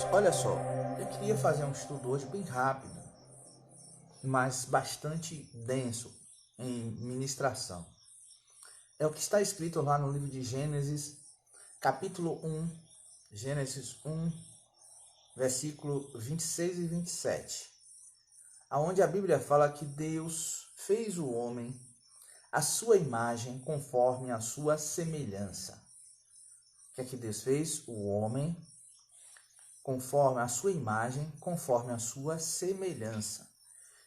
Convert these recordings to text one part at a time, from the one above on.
Irmãos, olha só, eu queria fazer um estudo hoje bem rápido, mas bastante denso em ministração. É o que está escrito lá no livro de Gênesis, capítulo 1, Gênesis 1, versículo 26 e 27, aonde a Bíblia fala que Deus fez o homem à sua imagem conforme a sua semelhança. O que é que Deus fez? O homem conforme a sua imagem, conforme a sua semelhança.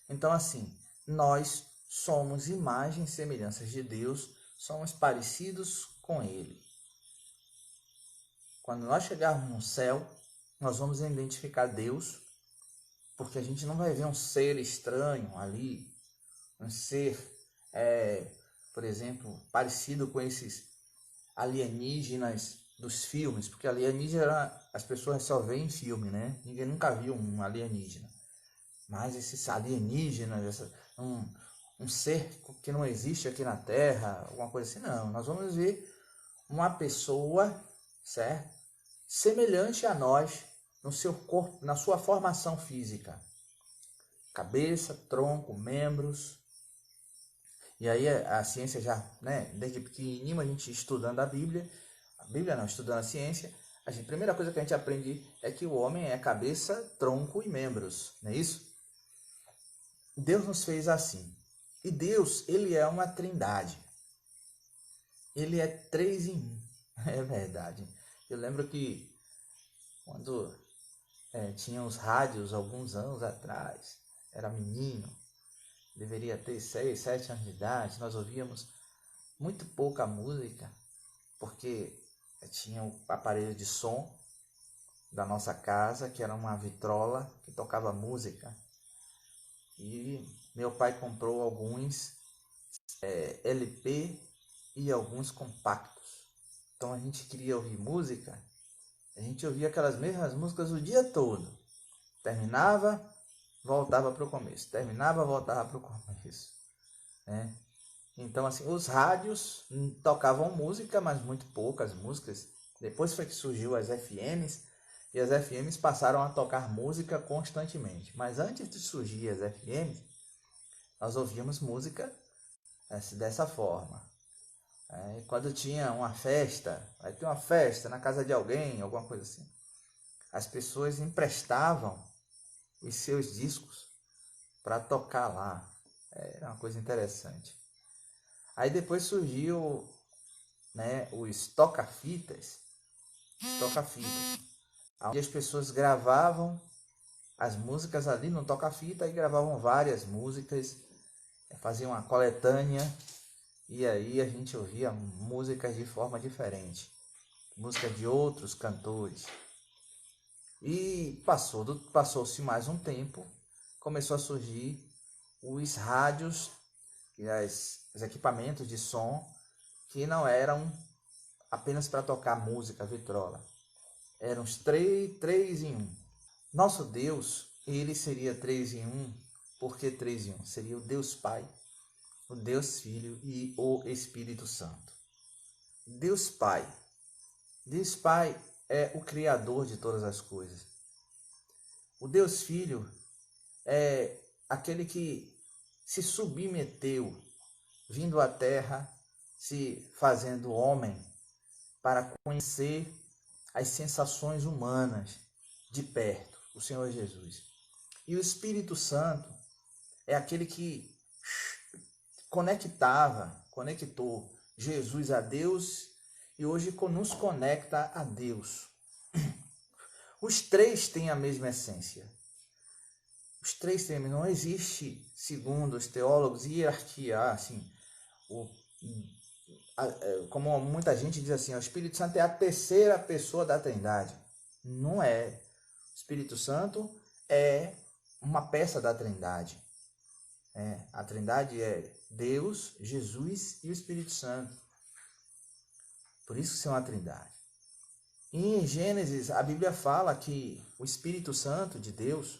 Então, assim, nós somos imagem e semelhanças de Deus, somos parecidos com Ele. Quando nós chegarmos no céu, nós vamos identificar Deus, porque a gente não vai ver um ser estranho ali, um ser, por exemplo, parecido com esses alienígenas dos filmes, porque alienígena as pessoas só veem em filme, né? Ninguém nunca viu um alienígena. Mas esses alienígenas, um ser que não existe aqui na Terra, alguma coisa assim, não. Nós vamos ver uma pessoa, certo? Semelhante a nós no seu corpo, na sua formação física. Cabeça, tronco, membros. E aí a ciência já, né, desde pequenininho a gente estudando a Bíblia não, estudando a ciência, a primeira coisa que a gente aprende é que o homem é cabeça, tronco e membros, não é isso? Deus nos fez assim. E Deus, ele é uma trindade. Ele é 3 em 1. É verdade. Eu lembro que quando tinha os rádios alguns anos atrás, era menino, deveria ter 6, 7 anos de idade, nós ouvíamos muito pouca música, porque tinha o aparelho de som da nossa casa, que era uma vitrola que tocava música. E meu pai comprou alguns LP e alguns compactos. Então a gente queria ouvir música, a gente ouvia aquelas mesmas músicas o dia todo. Terminava, voltava para o começo. Terminava, voltava para o começo. Né? Então, assim, os rádios tocavam música, mas muito poucas músicas. Depois foi que surgiu as FMs, e as FMs passaram a tocar música constantemente. Mas antes de surgir as FMs, nós ouvíamos música dessa forma. Quando tinha uma festa, vai ter uma festa na casa de alguém, alguma coisa assim, as pessoas emprestavam os seus discos para tocar lá. Era uma coisa interessante. Aí depois surgiu, né, os toca-fitas, onde as pessoas gravavam as músicas ali no toca-fita e gravavam várias músicas, faziam uma coletânea, e aí a gente ouvia músicas de forma diferente, música de outros cantores. E passou-se mais um tempo, começou a surgir os rádios, os equipamentos de som, que não eram apenas para tocar música, vitrola. Eram os 3 em 1. Nosso Deus, ele seria 3 em 1, porque 3 em 1? Seria o Deus Pai, o Deus Filho e o Espírito Santo. Deus Pai. Deus Pai é o Criador de todas as coisas. O Deus Filho é aquele que se submeteu, vindo à terra, se fazendo homem, para conhecer as sensações humanas de perto, o Senhor Jesus. E o Espírito Santo é aquele que conectou Jesus a Deus e hoje nos conecta a Deus. Os 3 têm a mesma essência. Os 3 têm, não existe, segundo os teólogos, hierarquia, assim, como muita gente diz assim, o Espírito Santo é a 3ª pessoa da Trindade. Não é. O Espírito Santo é uma peça da Trindade. A Trindade é Deus, Jesus e o Espírito Santo. Por isso que são a Trindade. E em Gênesis, a Bíblia fala que o Espírito Santo de Deus,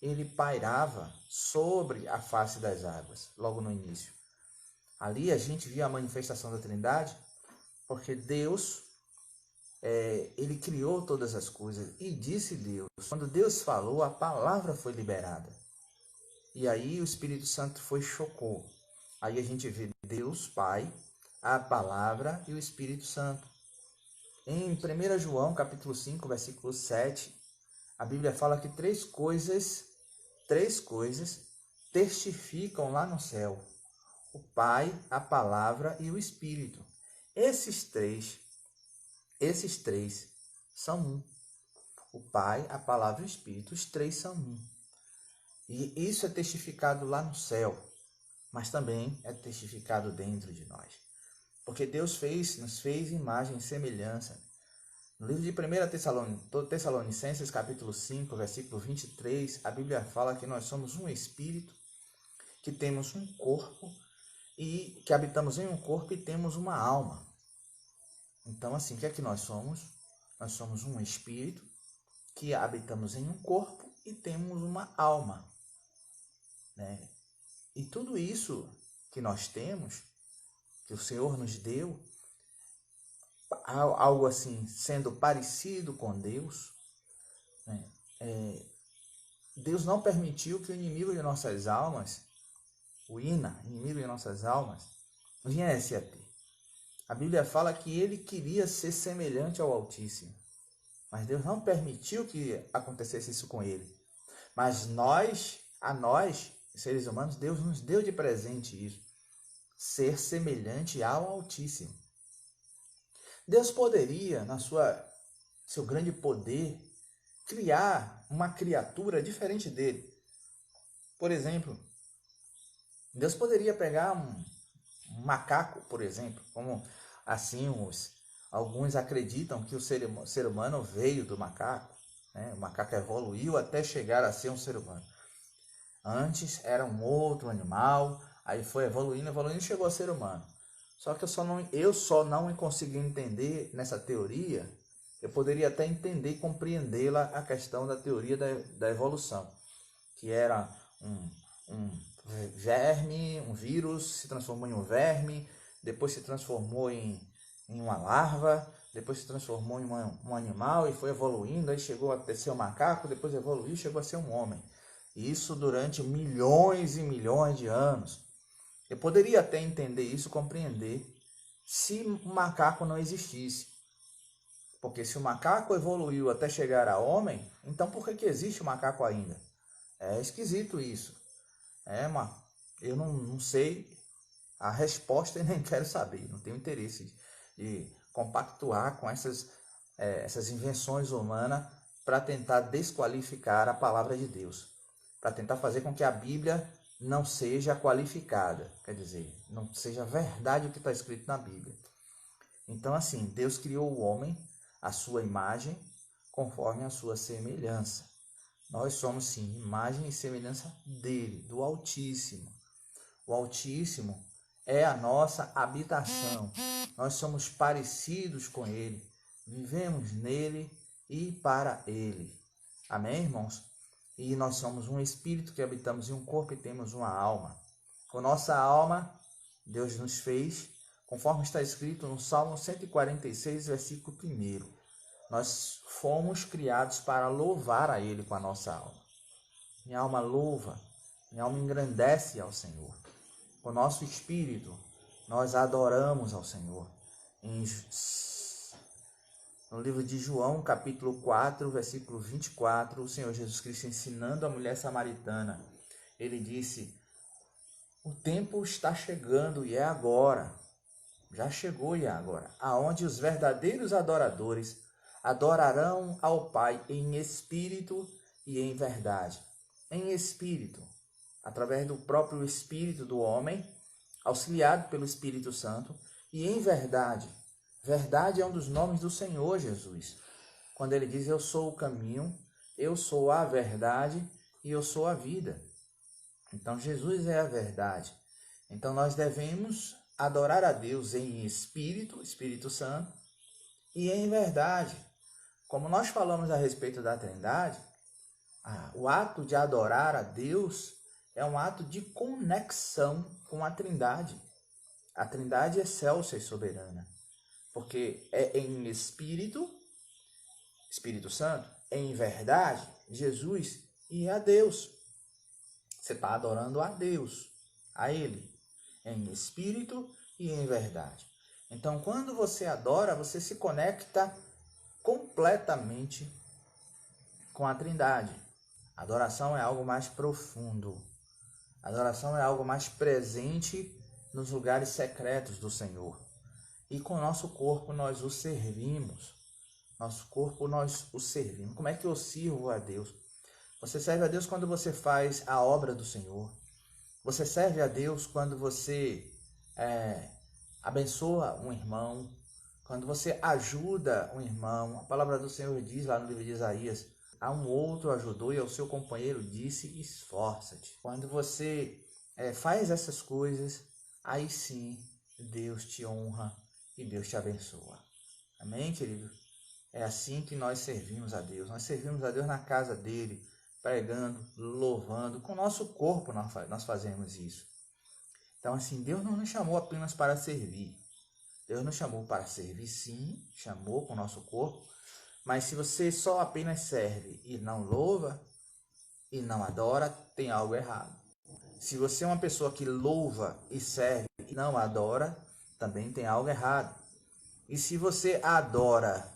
ele pairava sobre a face das águas, logo no início. Ali a gente via a manifestação da Trindade, porque Deus ele criou todas as coisas e disse Deus. Quando Deus falou, a palavra foi liberada. E aí o Espírito Santo chocou. Aí a gente vê Deus, Pai, a palavra e o Espírito Santo. Em 1 João, capítulo 5, versículo 7, a Bíblia fala que três coisas testificam lá no céu: o Pai, a palavra e o Espírito. Esses três são um. O Pai, a palavra e o Espírito, os três são um. E isso é testificado lá no céu, mas também é testificado dentro de nós. Porque Deus nos fez imagem e semelhança. No livro de 1 Tessalonicenses, capítulo 5, versículo 23, a Bíblia fala que nós somos um espírito, que temos um corpo, e que habitamos em um corpo e temos uma alma. Então, assim, o que é que nós somos? Nós somos um espírito que habitamos em um corpo e temos uma alma, né? E tudo isso que nós temos, que o Senhor nos deu, algo assim, sendo parecido com Deus, né? Deus não permitiu que o inimigo de nossas almas, o inimigo de nossas almas, viesse a ter. A Bíblia fala que ele queria ser semelhante ao Altíssimo, mas Deus não permitiu que acontecesse isso com ele. Mas a nós, seres humanos, Deus nos deu de presente isso, ser semelhante ao Altíssimo. Deus poderia, seu grande poder, criar uma criatura diferente dele. Por exemplo, Deus poderia pegar um macaco, por exemplo, como assim alguns acreditam que o ser humano veio do macaco, né? O macaco evoluiu até chegar a ser um ser humano. Antes era um outro animal, aí foi evoluindo e chegou a ser humano. Só que eu só não consegui entender nessa teoria. Eu poderia até entender e compreendê-la, a questão da teoria da evolução, que era um verme, um vírus se transformou em um verme, depois se transformou em uma larva, depois se transformou em um animal e foi evoluindo, aí chegou a ser um macaco, depois evoluiu e chegou a ser um homem. E isso durante milhões e milhões de anos. Eu poderia até entender isso, compreender, se o macaco não existisse. Porque se o macaco evoluiu até chegar a homem, então por que existe o macaco ainda? É esquisito isso. Eu não sei a resposta e nem quero saber. Não tenho interesse de compactuar com essas invenções humanas para tentar desqualificar a palavra de Deus. Para tentar fazer com que a Bíblia não seja qualificada. Quer dizer, não seja verdade o que está escrito na Bíblia. Então, assim, Deus criou o homem à sua imagem, conforme a sua semelhança. Nós somos, sim, imagem e semelhança dele, do Altíssimo. O Altíssimo é a nossa habitação. Nós somos parecidos com ele, vivemos nele e para ele. Amém, irmãos? E nós somos um espírito que habitamos em um corpo e temos uma alma. Com nossa alma, Deus nos fez, conforme está escrito no Salmo 146, versículo 1. Nós fomos criados para louvar a Ele com a nossa alma. Minha alma louva, minha alma engrandece ao Senhor. Com o nosso espírito, nós adoramos ao Senhor. No livro de João, capítulo 4, versículo 24, o Senhor Jesus Cristo ensinando a mulher samaritana, ele disse: o tempo está chegando e é agora, já chegou e é agora, aonde os verdadeiros adoradores adorarão ao Pai em espírito e em verdade. Em espírito, através do próprio espírito do homem, auxiliado pelo Espírito Santo, e em verdade. Verdade é um dos nomes do Senhor Jesus. Quando ele diz: eu sou o caminho, eu sou a verdade e eu sou a vida. Então Jesus é a verdade. Então nós devemos adorar a Deus em espírito, Espírito Santo, e em verdade. Como nós falamos a respeito da Trindade, o ato de adorar a Deus é um ato de conexão com a Trindade. A Trindade é excelsa e soberana. porque é em espírito, Espírito Santo, em verdade, Jesus e a Deus. Você está adorando a Deus, a Ele, em espírito e em verdade. Então, quando você adora, você se conecta completamente com a Trindade. Adoração é algo mais profundo. Adoração é algo mais presente nos lugares secretos do Senhor. E com o nosso corpo nós o servimos. Nosso corpo nós o servimos. Como é que eu sirvo a Deus? Você serve a Deus quando você faz a obra do Senhor. Você serve a Deus quando você abençoa um irmão, quando você ajuda um irmão. A palavra do Senhor diz lá no livro de Isaías: a um outro ajudou e ao seu companheiro disse, esforça-te. Quando você faz essas coisas, aí sim Deus te honra e Deus te abençoa. Amém, querido? É assim que nós servimos a Deus. Nós servimos a Deus na casa dele, pregando, louvando. Com o nosso corpo nós fazemos isso. Então, assim, Deus não nos chamou apenas para servir. Deus nos chamou para servir, sim, chamou com o nosso corpo. Mas se você só apenas serve e não louva e não adora, tem algo errado. Se você é uma pessoa que louva e serve e não adora, também tem algo errado. E se você adora,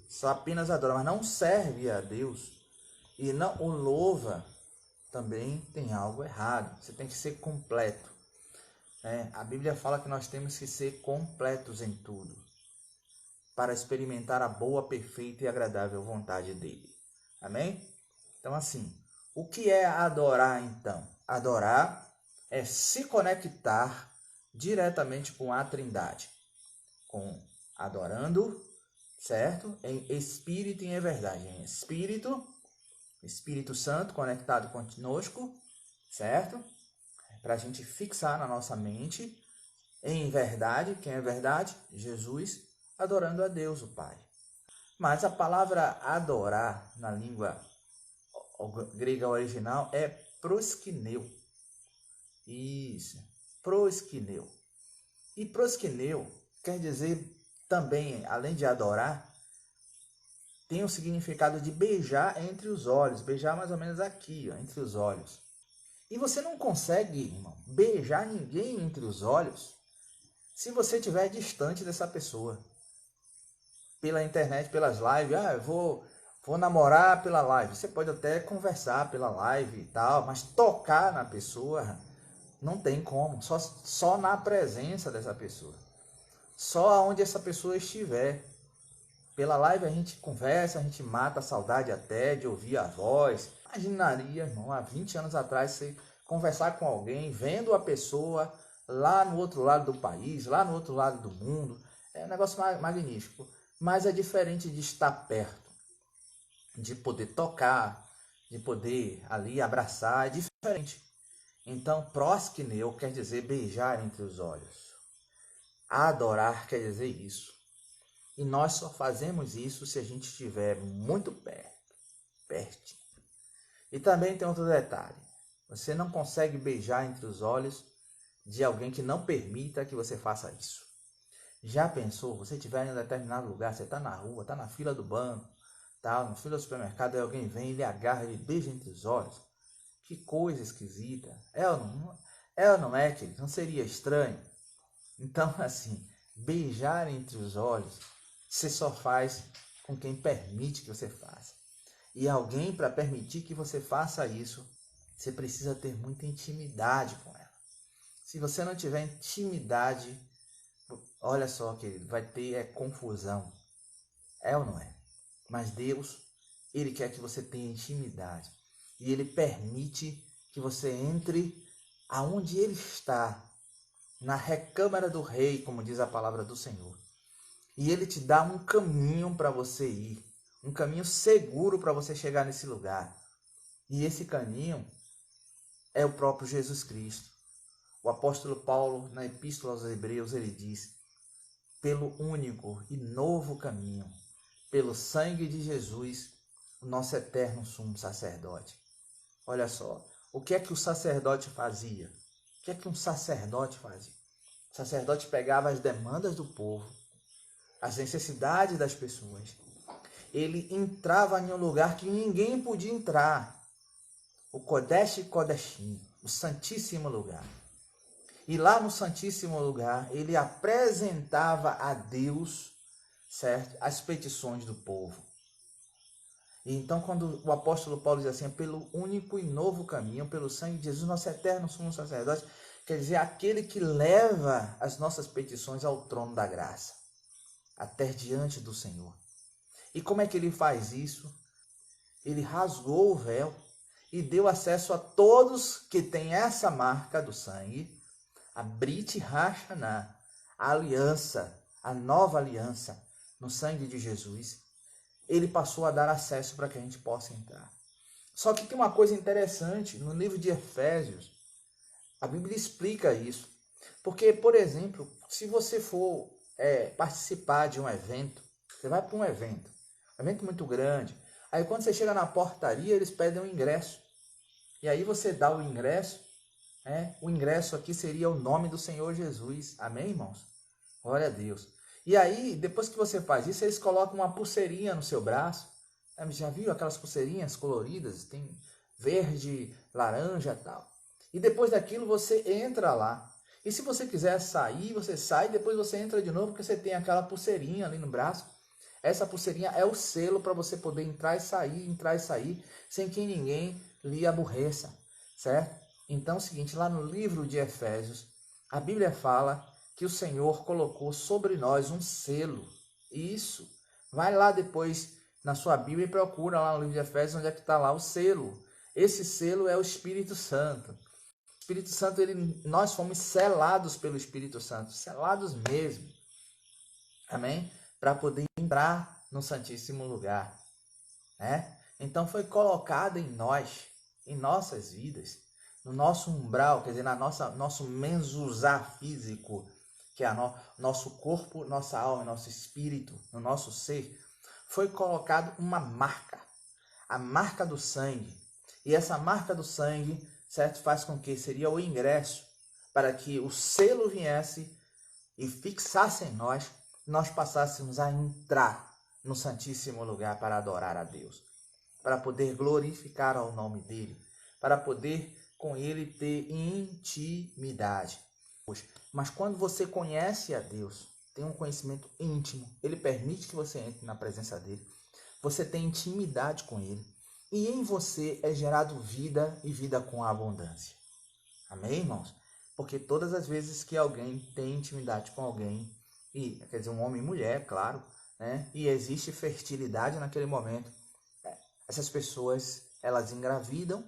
só apenas adora, mas não serve a Deus e não o louva, também tem algo errado. Você tem que ser completo. A Bíblia fala que nós temos que ser completos em tudo, para experimentar a boa, perfeita e agradável vontade dele. Amém? Então, assim, o que é adorar, então? Adorar é se conectar diretamente com a Trindade, com adorando, certo? Em espírito e em verdade. Em espírito, Espírito Santo conectado conosco, certo? Para a gente fixar na nossa mente, em verdade, quem é verdade? Jesus, adorando a Deus, o Pai. Mas a palavra adorar, na língua grega original, é proskineu. Isso, proskineu. E proskineu quer dizer também, além de adorar, tem o significado de beijar entre os olhos. Beijar mais ou menos aqui, ó, entre os olhos. E você não consegue, irmão, beijar ninguém entre os olhos se você estiver distante dessa pessoa. Pela internet, pelas lives, eu vou namorar pela live. Você pode até conversar pela live e tal, mas tocar na pessoa não tem como. Só na presença dessa pessoa. Só onde essa pessoa estiver. Pela live a gente conversa, a gente mata a saudade até de ouvir a voz. Imaginaria, irmão, há 20 anos atrás, você conversar com alguém, vendo a pessoa lá no outro lado do país, lá no outro lado do mundo. É um negócio magnífico. Mas é diferente de estar perto, de poder tocar, de poder ali abraçar, é diferente. Então, proskineu quer dizer beijar entre os olhos. Adorar quer dizer isso. E nós só fazemos isso se a gente estiver muito perto. E também tem outro detalhe. Você não consegue beijar entre os olhos de alguém que não permita que você faça isso. Já pensou? Você estiver em um determinado lugar, você está na rua, está na fila do banco, tá na fila do supermercado, e alguém vem, ele agarra, ele beija entre os olhos. Que coisa esquisita. É ou não é, querido? Não seria estranho? Então, assim, beijar entre os olhos, você só faz com quem permite que você faça. E alguém, para permitir que você faça isso, você precisa ter muita intimidade com ela. Se você não tiver intimidade, olha só, querido, vai ter confusão. É ou não é? Mas Deus, Ele quer que você tenha intimidade. E Ele permite que você entre aonde Ele está, na recâmara do rei, como diz a palavra do Senhor. E Ele te dá um caminho para você ir, um caminho seguro para você chegar nesse lugar. E esse caminho é o próprio Jesus Cristo. O apóstolo Paulo, na Epístola aos Hebreus, ele diz: pelo único e novo caminho, pelo sangue de Jesus, o nosso eterno sumo sacerdote. Olha só, o que é que o sacerdote fazia? O que é que um sacerdote fazia? O sacerdote pegava as demandas do povo as necessidades das pessoas. Ele entrava em um lugar que ninguém podia entrar, o Kodesh Kodeshim, o Santíssimo Lugar. E lá no Santíssimo Lugar, ele apresentava a Deus, certo, as petições do povo. E então, quando o apóstolo Paulo diz assim, pelo único e novo caminho, pelo sangue de Jesus, nosso eterno sumo sacerdote, quer dizer, aquele que leva as nossas petições ao trono da graça, até diante do Senhor. E como é que ele faz isso? Ele rasgou o véu e deu acesso a todos que têm essa marca do sangue, a Brit Hashanah, a aliança, a nova aliança no sangue de Jesus. Ele passou a dar acesso para que a gente possa entrar. Só que tem uma coisa interessante, no livro de Efésios, a Bíblia explica isso. Porque, por exemplo, se você for participar de um evento, você vai para um evento muito grande, aí quando você chega na portaria, eles pedem um ingresso. E aí você dá o ingresso, o ingresso aqui seria o nome do Senhor Jesus. Amém, irmãos? Glória a Deus. E aí, depois que você faz isso, eles colocam uma pulseirinha no seu braço. Já viu aquelas pulseirinhas coloridas? Tem verde, laranja e tal. E depois daquilo você entra lá. E se você quiser sair, você sai, depois você entra de novo, porque você tem aquela pulseirinha ali no braço. Essa pulseirinha é o selo para você poder entrar e sair, sem que ninguém lhe aborreça, certo? Então é o seguinte, lá no livro de Efésios, a Bíblia fala que o Senhor colocou sobre nós um selo. Isso. Vai lá depois na sua Bíblia e procura lá no livro de Efésios onde é que está lá o selo. Esse selo é o Espírito Santo. O Espírito Santo, nós fomos selados pelo Espírito Santo. Selados mesmo. Amém? Para poder entrar no Santíssimo Lugar. Então foi colocado em nós, em nossas vidas, no nosso umbral, quer dizer, nosso menzuzá físico, que é nosso corpo, nossa alma, nosso espírito, no nosso ser, foi colocado uma marca, a marca do sangue. E essa marca do sangue, certo, faz com que seria o ingresso para que o selo viesse e fixasse em nós passássemos a entrar no Santíssimo Lugar para adorar a Deus, para poder glorificar ao nome dele, para poder com ele ter intimidade. Mas quando você conhece a Deus, tem um conhecimento íntimo, ele permite que você entre na presença dele, você tem intimidade com ele, e em você é gerado vida e vida com abundância. Amém, irmãos? Porque todas as vezes que alguém tem intimidade com alguém, e quer dizer, um homem e mulher, claro, e existe fertilidade naquele momento, essas pessoas, elas engravidam,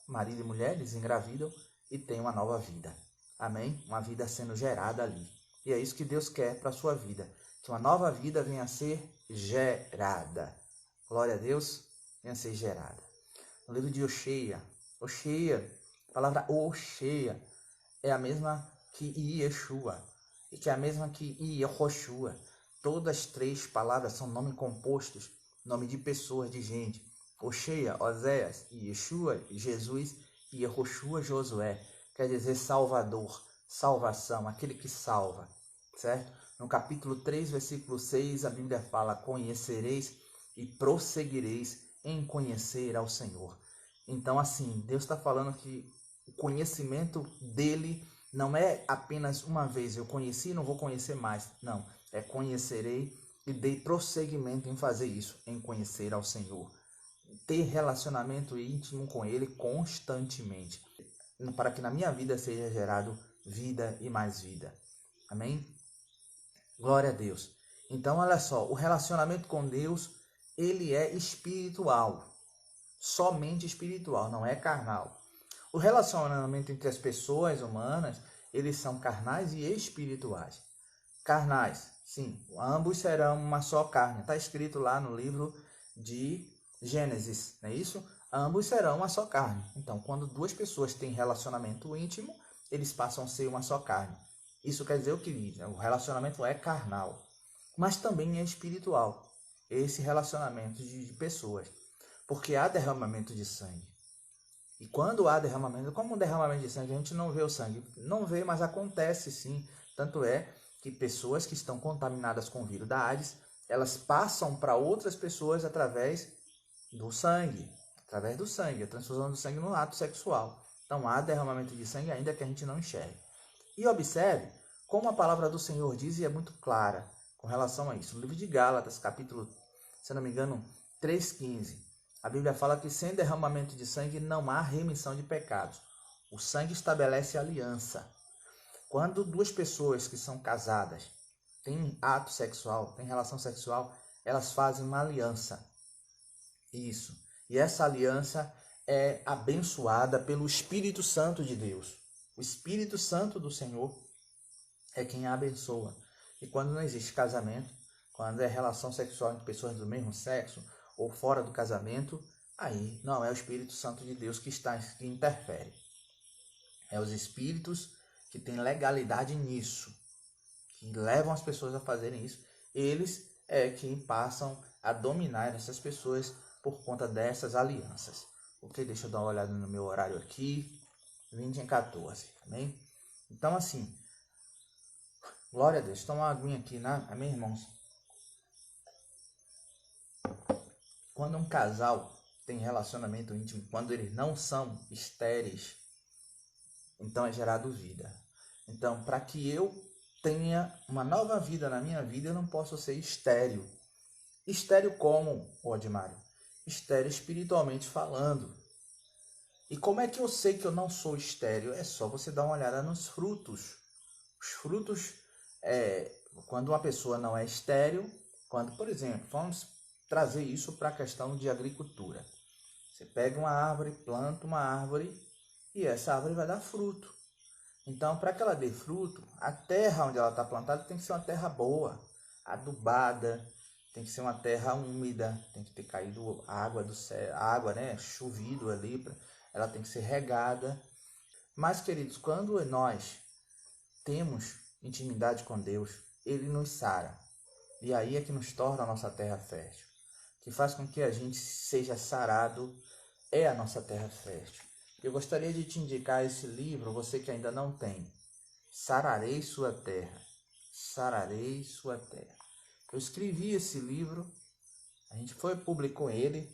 marido e mulher, eles engravidam e têm uma nova vida. Amém? Uma vida sendo gerada ali. E é isso que Deus quer para a sua vida. Que uma nova vida venha a ser gerada. Glória a Deus, venha a ser gerada. No livro de Oxéia, a palavra Oxéia é a mesma que Yeshua. E que é a mesma que Yehoshua. Todas as três palavras são nomes compostos, nome de pessoas, de gente. Oxéia, Oséias, Yeshua, Jesus, e Yehoshua, Josué. Quer dizer salvador, salvação, aquele que salva, certo? No capítulo 3, versículo 6, a Bíblia fala, conhecereis e prosseguireis em conhecer ao Senhor. Então, assim, Deus está falando que o conhecimento dele não é apenas uma vez, eu conheci e não vou conhecer mais. Não, é conhecerei e dei prosseguimento em fazer isso, em conhecer ao Senhor. Ter relacionamento íntimo com ele constantemente, para que na minha vida seja gerado vida e mais vida. Amém? Glória a Deus. Então, olha só, o relacionamento com Deus, ele é espiritual. Somente espiritual, não é carnal. O relacionamento entre as pessoas humanas, eles são carnais e espirituais. Carnais, sim, ambos serão uma só carne. Está escrito lá no livro de Gênesis, não é isso? Ambos serão uma só carne. Então, quando duas pessoas têm relacionamento íntimo, eles passam a ser uma só carne. Isso quer dizer o que? O relacionamento é carnal, mas também é espiritual. Esse relacionamento de pessoas. Porque há derramamento de sangue. E quando há derramamento, como um derramamento de sangue, a gente não vê o sangue. Não vê, mas acontece sim. Tanto é que pessoas que estão contaminadas com o vírus da AIDS, elas passam para outras pessoas através do sangue, a transfusão do sangue no ato sexual. Então há derramamento de sangue ainda que a gente não enxergue. E observe como a palavra do Senhor diz e é muito clara com relação a isso. No livro de Gálatas, capítulo, se não me engano, 3,15, a Bíblia fala que sem derramamento de sangue não há remissão de pecados. O sangue estabelece aliança. Quando duas pessoas que são casadas têm ato sexual, têm relação sexual, elas fazem uma aliança. Isso. E essa aliança é abençoada pelo Espírito Santo de Deus. O Espírito Santo do Senhor é quem a abençoa. E quando não existe casamento, quando é relação sexual entre pessoas do mesmo sexo ou fora do casamento, aí não é o Espírito Santo de Deus que interfere. É os espíritos que têm legalidade nisso, que levam as pessoas a fazerem isso. Eles é quem passam a dominar essas pessoas por conta dessas alianças. Ok? Deixa eu dar uma olhada no meu horário aqui. 20h14, amém? Então assim, glória a Deus. Toma uma aguinha aqui, né? Amém, irmãos? Quando um casal tem relacionamento íntimo, quando eles não são estéreis, então é gerado vida. Então, para que eu tenha uma nova vida na minha vida, eu não posso ser estéril. Estéril como, Odmário? Estéril espiritualmente falando. E como é que eu sei que eu não sou estéril? É só você dar uma olhada nos frutos. Os frutos, quando uma pessoa não é estéril, quando, por exemplo, vamos trazer isso para a questão de agricultura. Você pega uma árvore, planta uma árvore e essa árvore vai dar fruto. Então, para que ela dê fruto, a terra onde ela está plantada tem que ser uma terra boa, adubada, tem que ser uma terra úmida, tem que ter caído água do céu, água, né, chovido ali, ela tem que ser regada. Mas, queridos, quando nós temos intimidade com Deus, Ele nos sara. E aí é que nos torna a nossa terra fértil. Que faz com que a gente seja sarado é a nossa terra fértil. Eu gostaria de te indicar esse livro, você que ainda não tem. Sararei sua terra. Sararei sua terra. Eu escrevi esse livro, a gente publicou ele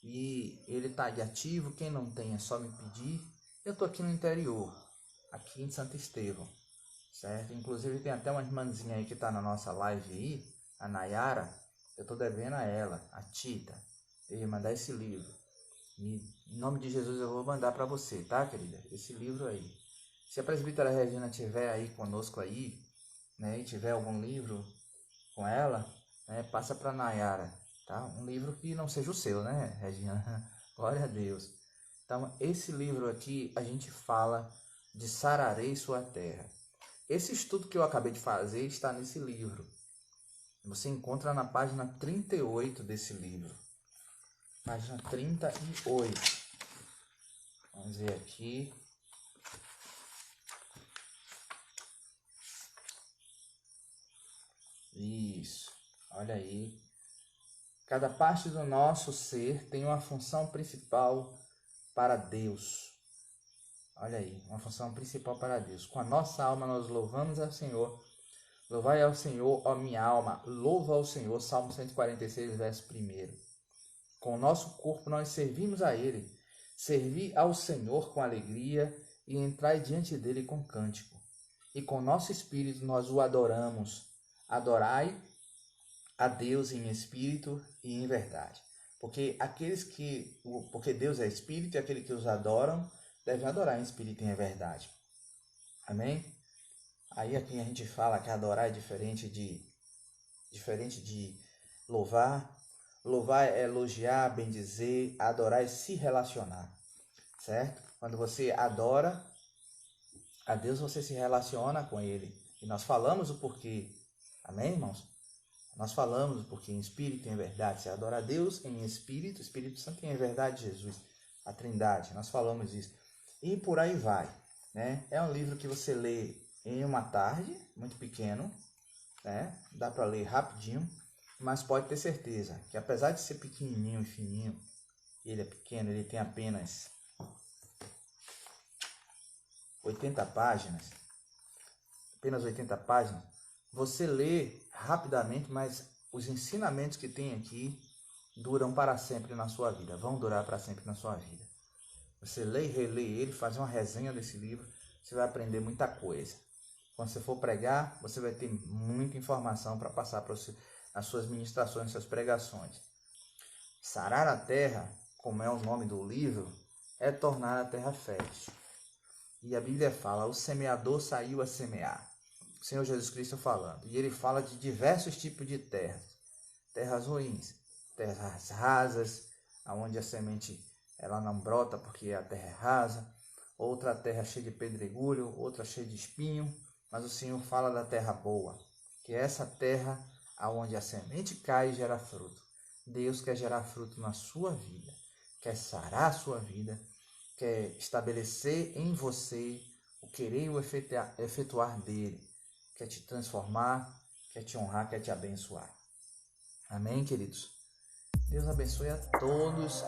e ele está aí ativo. Quem não tem é só me pedir. Eu estou aqui no interior, aqui em Santo Estevão, certo? Inclusive tem até uma irmãzinha aí que está na nossa live aí, a Nayara. Eu estou devendo a ela, a Tita, eu ia mandar esse livro. E, em nome de Jesus eu vou mandar para você, tá, querida? Esse livro aí. Se a presbítera Regina estiver aí conosco aí, né, e tiver algum livro com ela, né, passa para Nayara, tá? Um livro que não seja o seu, né, Regina? Glória a Deus. Então, esse livro aqui, a gente fala de sararei sua terra. Esse estudo que eu acabei de fazer está nesse livro. Você encontra na página 38 desse livro. Página 38. Vamos ver aqui. Isso. Olha aí. Cada parte do nosso ser tem uma função principal para Deus. Olha aí, uma função principal para Deus. Com a nossa alma nós louvamos ao Senhor. Louvai ao Senhor, ó minha alma. Louva ao Senhor. Salmo 146, verso 1. Com o nosso corpo nós servimos a Ele. Servi ao Senhor com alegria e entrai diante dele com cântico. E com o nosso espírito nós o adoramos. Adorai a Deus em espírito e em verdade. Porque Deus é espírito e aqueles que os adoram devem adorar em espírito e em verdade. Amém? Aí aqui a gente fala que adorar é diferente de louvar. Louvar é elogiar, bendizer, adorar é se relacionar, certo? Quando você adora a Deus, você se relaciona com Ele. E nós falamos o porquê. Amém, irmãos? Nós falamos o porquê em espírito e em verdade. Você adora a Deus em espírito, Espírito Santo e em verdade Jesus, a Trindade. Nós falamos isso. E por aí vai, né? É um livro que você lê em uma tarde, muito pequeno, né? Dá para ler rapidinho, mas pode ter certeza que apesar de ser pequenininho e fininho, ele é pequeno, ele tem apenas 80 páginas, você lê rapidamente, mas os ensinamentos que tem aqui duram para sempre na sua vida, vão durar para sempre na sua vida. Você lê e relê ele, faz uma resenha desse livro, você vai aprender muita coisa. Quando você for pregar, você vai ter muita informação para passar para as suas ministrações, suas pregações. Sarar a terra, como é o nome do livro, é tornar a terra fértil. E a Bíblia fala, o semeador saiu a semear. O Senhor Jesus Cristo falando. E ele fala de diversos tipos de terras. Terras ruins, terras rasas, onde a semente ela não brota porque a terra é rasa. Outra terra cheia de pedregulho, outra cheia de espinho. Mas o Senhor fala da terra boa, que é essa terra onde a semente cai e gera fruto. Deus quer gerar fruto na sua vida, quer sarar a sua vida, quer estabelecer em você o querer e o efetuar dele, quer te transformar, quer te honrar, quer te abençoar. Amém, queridos? Deus abençoe a todos.